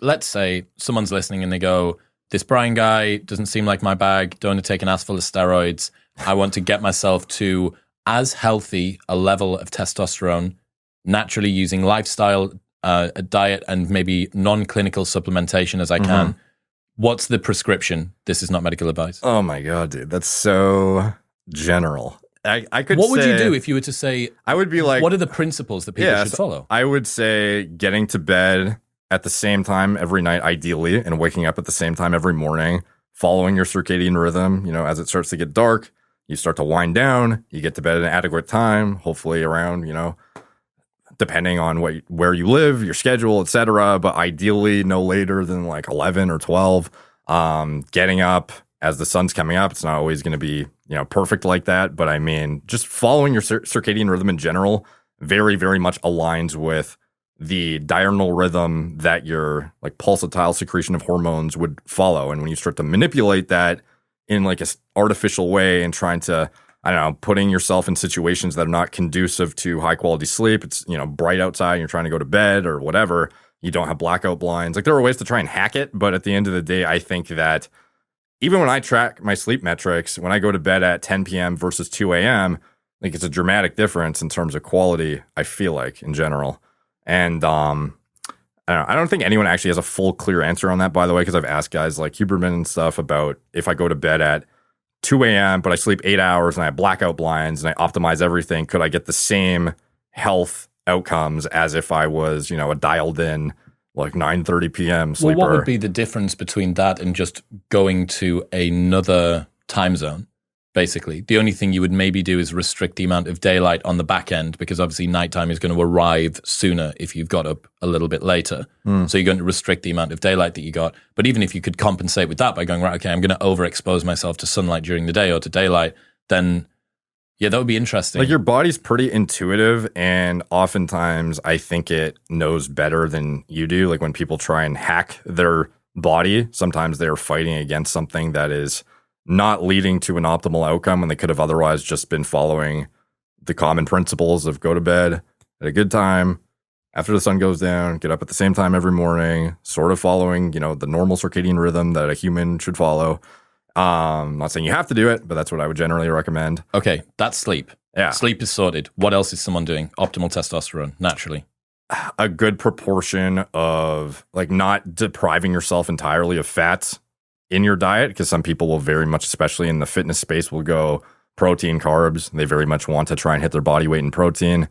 let's say someone's listening and they go, this Brian guy doesn't seem like my bag. Don't want to take an ass full of steroids. I want to get myself to as healthy a level of testosterone naturally using lifestyle, a diet, and maybe non-clinical supplementation as I can. What's the prescription? This is not medical advice. Oh my God, dude. That's so general. I could What would you do if you were to say, I would be like, what are the principles that people should follow? I would say getting to bed at the same time every night, ideally, and waking up at the same time every morning, following your circadian rhythm. You know, as it starts to get dark, you start to wind down, you get to bed at an adequate time, hopefully around, you know, depending on where you live, your schedule, etc. But ideally no later than like 11 or 12. Getting up as the sun's coming up, it's not always going to be, you know, perfect like that. But I mean, just following your circadian rhythm in general very, very much aligns with the diurnal rhythm that your like pulsatile secretion of hormones would follow. And when you start to manipulate that in like a artificial way and trying to, I don't know, putting yourself in situations that are not conducive to high quality sleep, it's, you know, bright outside and you're trying to go to bed or whatever, you don't have blackout blinds. Like there are ways to try and hack it. But at the end of the day, I think that even when I track my sleep metrics, when I go to bed at 10 p.m. versus 2 a.m., like it's a dramatic difference in terms of quality, I feel like, in general. And I don't think anyone actually has a full clear answer on that, by the way, because I've asked guys like Huberman and stuff about if I go to bed at 2 a.m., but I sleep 8 hours and I have blackout blinds and I optimize everything, could I get the same health outcomes as if I was, you know, a dialed in like 9:30 p.m. sleeper? Well, what would be the difference between that and just going to another time zone? Basically, the only thing you would maybe do is restrict the amount of daylight on the back end, because obviously nighttime is going to arrive sooner if you've got up a little bit later. So you're going to restrict the amount of daylight that you got. But even if you could compensate with that by going, right, okay, I'm going to overexpose myself to sunlight during the day or to daylight, then yeah, that would be interesting. Like your body's pretty intuitive, and oftentimes I think it knows better than you do. Like when people try and hack their body, sometimes they're fighting against something that is not leading to an optimal outcome when they could have otherwise just been following the common principles of go to bed at a good time, after the sun goes down, get up at the same time every morning, sort of following, you know, the normal circadian rhythm that a human should follow. I'm not saying you have to do it, but that's what I would generally recommend. Okay, that's sleep. Yeah. Sleep is sorted. What else is someone doing? Optimal testosterone, naturally. A good proportion of like not depriving yourself entirely of fats in your diet, because some people will very much, especially in the fitness space, will go protein, carbs. They very much want to try and hit their body weight in protein.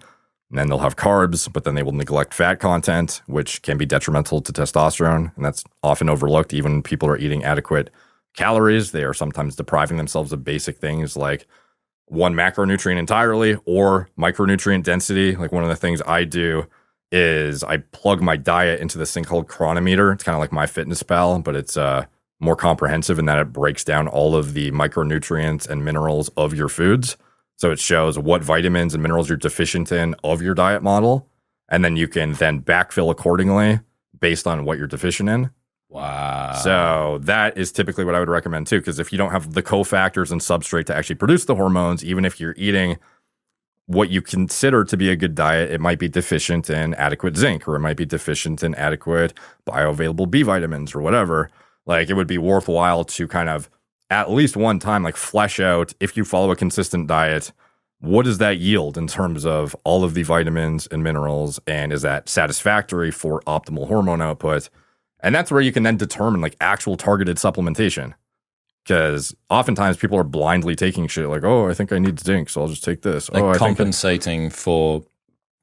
And then they'll have carbs, but then they will neglect fat content, which can be detrimental to testosterone. And that's often overlooked. Even when people are eating adequate calories, they are sometimes depriving themselves of basic things like one macronutrient entirely or micronutrient density. Like one of the things I do is I plug my diet into this thing called Chronometer. It's kind of like MyFitnessPal, but it's more comprehensive in that it breaks down all of the micronutrients and minerals of your foods. So it shows what vitamins and minerals you're deficient in of your diet model. And then you can then backfill accordingly based on what you're deficient in. Wow. So that is typically what I would recommend too, because if you don't have the cofactors and substrate to actually produce the hormones, even if you're eating what you consider to be a good diet, it might be deficient in adequate zinc, or it might be deficient in adequate bioavailable B vitamins or whatever. Like it would be worthwhile to kind of at least one time, like flesh out, if you follow a consistent diet, what does that yield in terms of all of the vitamins and minerals? And is that satisfactory for optimal hormone output? And that's where you can then determine like actual targeted supplementation. Because oftentimes people are blindly taking shit like, oh, I think I need zinc, so I'll just take this. Like compensating for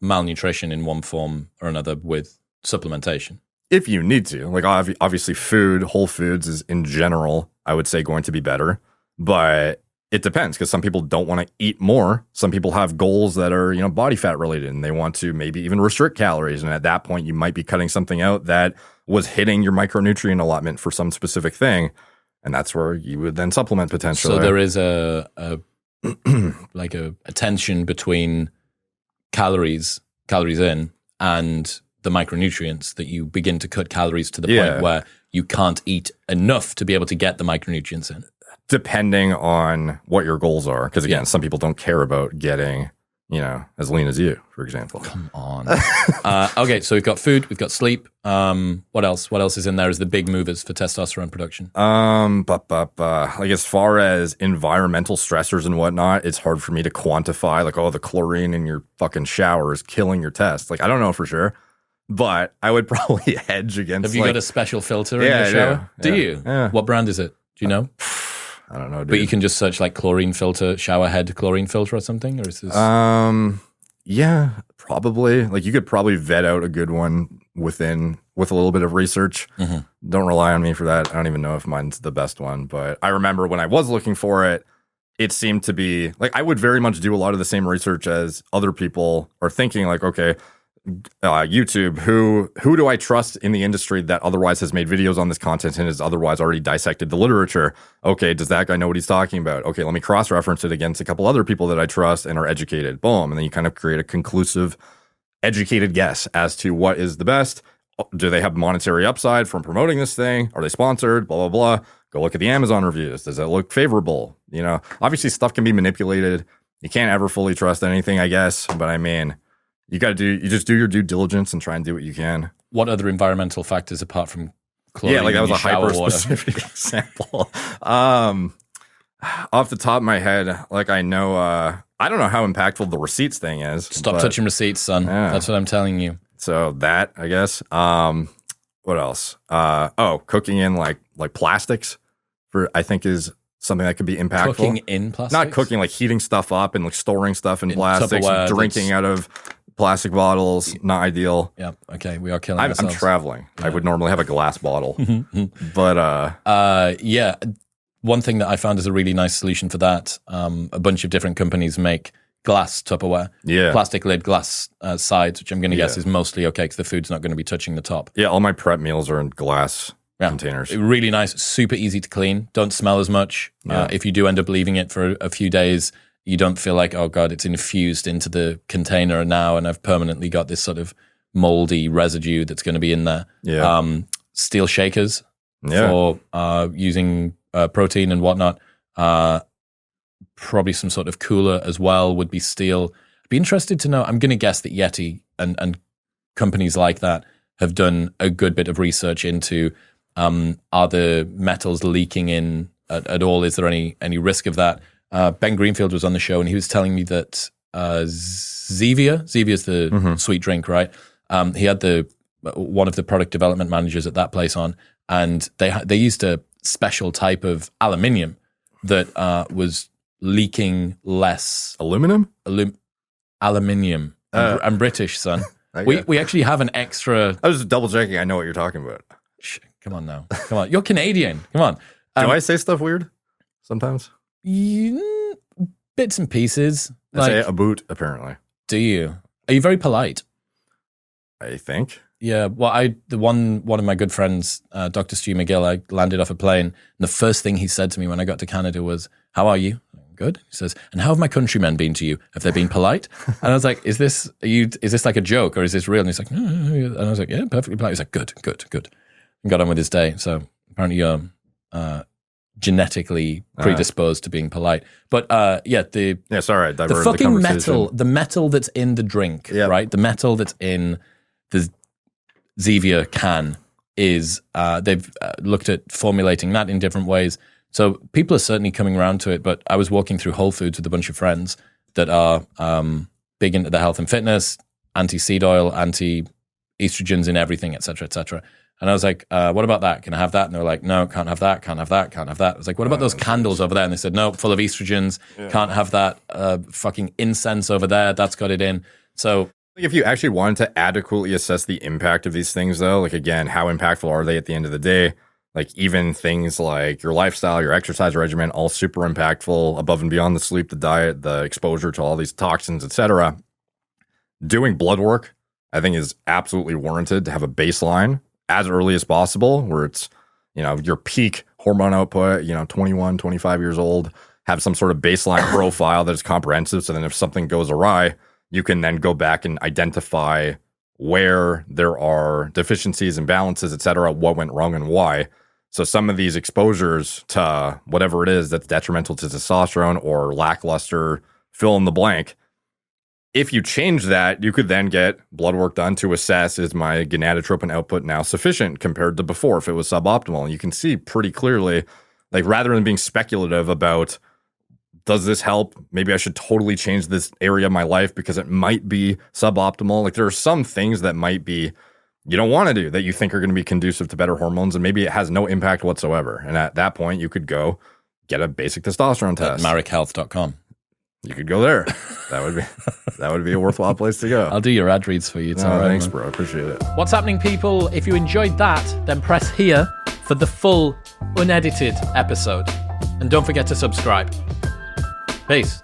malnutrition in one form or another with supplementation. If you need to. Like obviously food, whole foods is in general, I would say, going to be better. But it depends, because some people don't want to eat more. Some people have goals that are, you know, body fat related, and they want to maybe even restrict calories. And at that point, you might be cutting something out that was hitting your micronutrient allotment for some specific thing. And that's where you would then supplement potentially. So there is a like a tension between calories in and the micronutrients, that you begin to cut calories to the point where you can't eat enough to be able to get the micronutrients in. Depending on what your goals are. Because again, some people don't care about getting, as lean as you, for example. Come on. Okay, so we've got food, we've got sleep. What else? What else is in there as the big movers for testosterone production? Like as far as environmental stressors and whatnot, it's hard for me to quantify. Like, the chlorine in your fucking shower is killing your test. Like, I don't know for sure, but I would probably hedge against. Have you got a special filter in your shower? Do you? Yeah. What brand is it? Do you know? I don't know, dude. But you can just search like chlorine filter, shower head chlorine filter or something, or is this? Yeah, probably. Like you could probably vet out a good one with a little bit of research. Mm-hmm. Don't rely on me for that. I don't even know if mine's the best one, but I remember when I was looking for it, it seemed to be like I would very much do a lot of the same research as other people are thinking. Like, okay, YouTube, who do I trust in the industry that otherwise has made videos on this content and has otherwise already dissected the literature? Okay, does that guy know what he's talking about? Okay, let me cross-reference it against a couple other people that I trust and are educated. Boom. And then you kind of create a conclusive, educated guess as to what is the best. Do they have monetary upside from promoting this thing? Are they sponsored? Blah, blah, blah. Go look at the Amazon reviews. Does it look favorable? Obviously stuff can be manipulated. You can't ever fully trust anything, I guess. But I mean, you just do your due diligence and try and do what you can. What other environmental factors apart from chlorine? Yeah, like that was a hyper-specific example. Off the top of my head, like I know, I don't know how impactful the receipts thing is. Stop touching receipts, son. Yeah. That's what I'm telling you. So that, I guess. What else? Cooking in like plastics I think is something that could be impactful. Cooking in plastics? Not cooking, like heating stuff up and like storing stuff in plastics, drinking out of plastic bottles, not ideal. Yeah. Okay. We are killing ourselves. I'm traveling. Yeah. I would normally have a glass bottle, but yeah. One thing that I found is a really nice solution for that. A bunch of different companies make glass Tupperware, plastic lid, glass sides, which I'm going to guess is mostly okay because the food's not going to be touching the top. Yeah. All my prep meals are in glass containers. Really nice, super easy to clean. Don't smell as much. If you do end up leaving it for a few days, you don't feel like, oh God, it's infused into the container now and I've permanently got this sort of moldy residue that's going to be in there. Yeah. Steel shakers for using protein and whatnot. Probably some sort of cooler as well would be steel. I'd be interested to know, I'm going to guess that Yeti and companies like that have done a good bit of research into are the metals leaking in at all? Is there any risk of that? Ben Greenfield was on the show and he was telling me that Zevia's the sweet drink, right? He had one of the product development managers at that place on, and they used a special type of aluminium that was leaking less. Aluminum? Aluminium. I'm British, son. We actually have an extra. I was just double checking. I know what you're talking about. Come on now. Come on. You're Canadian. Come on. Do I say stuff weird sometimes? Bits and pieces. I say a boot, apparently. Do you? Are you very polite? I think. Yeah. Well, one of my good friends, Dr. Stu McGill, I landed off a plane, and the first thing he said to me when I got to Canada was, "How are you?" Good. He says, "And how have my countrymen been to you? Have they been polite?" And I was like, "Is this like a joke or is this real?" And he's like, "No." And I was like, "Yeah, perfectly polite." He's like, "Good." And got on with his day. So apparently you're genetically predisposed to being polite. But sorry, the fucking the metal that's in the drink, right? The metal that's in the Zevia can is they've looked at formulating that in different ways. So people are certainly coming around to it, but I was walking through Whole Foods with a bunch of friends that are big into the health and fitness, anti-seed oil, anti-estrogens in everything, et cetera, et cetera. And I was like, what about that? Can I have that? And they were like, no, can't have that, can't have that, can't have that. I was like, what about those candles over there? And they said, no, full of estrogens, can't have that. Fucking incense over there, that's got it in. So if you actually wanted to adequately assess the impact of these things, though, like, again, how impactful are they at the end of the day? Like, even things like your lifestyle, your exercise regimen, all super impactful above and beyond the sleep, the diet, the exposure to all these toxins, etc. Doing blood work, I think, is absolutely warranted to have a baseline as early as possible, where it's, your peak hormone output, 21, 25 years old, have some sort of baseline profile that is comprehensive. So then if something goes awry, you can then go back and identify where there are deficiencies, imbalances, etc., what went wrong and why. So some of these exposures to whatever it is that's detrimental to testosterone or lackluster, fill in the blank, If you change that, you could then get blood work done to assess, is my gonadotropin output now sufficient compared to before if it was suboptimal? And you can see pretty clearly, like rather than being speculative about, does this help? Maybe I should totally change this area of my life because it might be suboptimal. Like there are some things that might be, you don't want to do that you think are going to be conducive to better hormones, and maybe it has no impact whatsoever. And at that point, you could go get a basic testosterone test. At marichealth.com. You could go there. That would be a worthwhile place to go. I'll do your ad reads for you. It's all right, thanks, man. bro. I appreciate it. What's happening, people? If you enjoyed that, then press here for the full, unedited episode. And don't forget to subscribe. Peace.